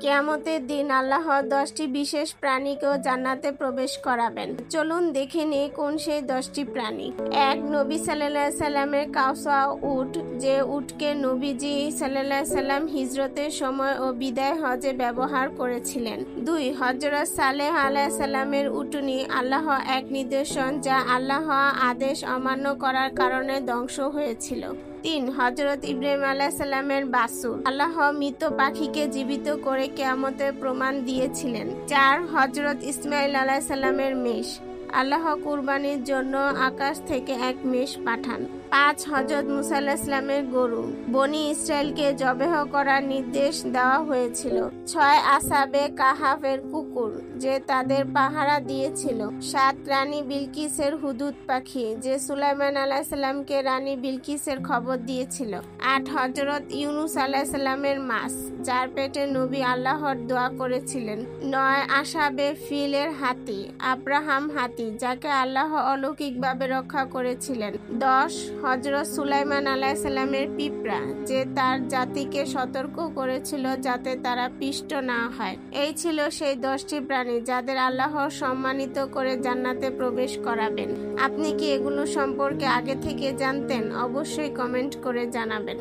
কিয়ামতের দিন আল্লাহ 10টি বিশেষ প্রাণীকেও জান্নাতে প্রবেশ করাবেন। চলুন দেখে নিই কোন সেই 10টি প্রাণী। 1. নবী সাল্লাল্লাহু আলাইহি সাল্লামের কাউসা উট, যে উটকে নবীজি সাল্লাল্লাহু আলাইহি সাল্লাম হিজরতের সময় ও বিদায় হজে ব্যবহার করেছিলেন। 2. হযরত সালেহ আলাইহিস সালামের উটনী আল্লাহ এক নিদর্শন যা আল্লাহ আদেশ অমান্য করার কারণে ধ্বংস হয়েছিল। 3. হযরত ইব্রাহিম আলাইহিস সালামের বাছুর, আল্লাহ মৃত পাখিকে জীবিত করে কিয়ামতের প্রমাণ দিয়েছিলেন। 4. হযরত ইসমাঈল আলাইহিস সালামের মেষ, আল্লাহ কুরবানির জন্য আকাশ থেকে এক মেষ পাঠান। 5. হযরত মুসা আলাইহিস সালামের গরু, বনী ইসরায়েলকে জবেহ করার নির্দেশ দেওয়া হয়েছিল। 6. আসহাবে কাহাফের কুকুর, যে তাদের পাহারা দিয়েছিল। 7. রানী বিলকিসের হুদুদ পাখি, যে সুলাইমান আলাইহিস সালামকে রানী বিলকিসের খবর দিয়েছিল। 8. হযরত ইউনুস আলাইহিস সালামের মাছ, যার পেটে নবী আল্লাহর দোয়া করেছিলেন। 9. আসহাবে ফিলের হাতি, আব্রাহাম হাতি, যাকে আল্লাহ অলৌকিকভাবে রক্ষা করেছিলেন। 10. হযরত সুলাইমান আলাইহিস সালামের পিঁপড়া, যে তার জাতিকে সতর্ক করেছিল যাতে তারা পিষ্ট না হয়। এই ছিল সেই 10টি প্রাণী যাদের আল্লাহ সম্মানিত করে জান্নাতে প্রবেশ করাবেন। আপনি কি এগুলো সম্পর্কে আগে থেকে জানতেন? অবশ্যই কমেন্ট করে জানাবেন।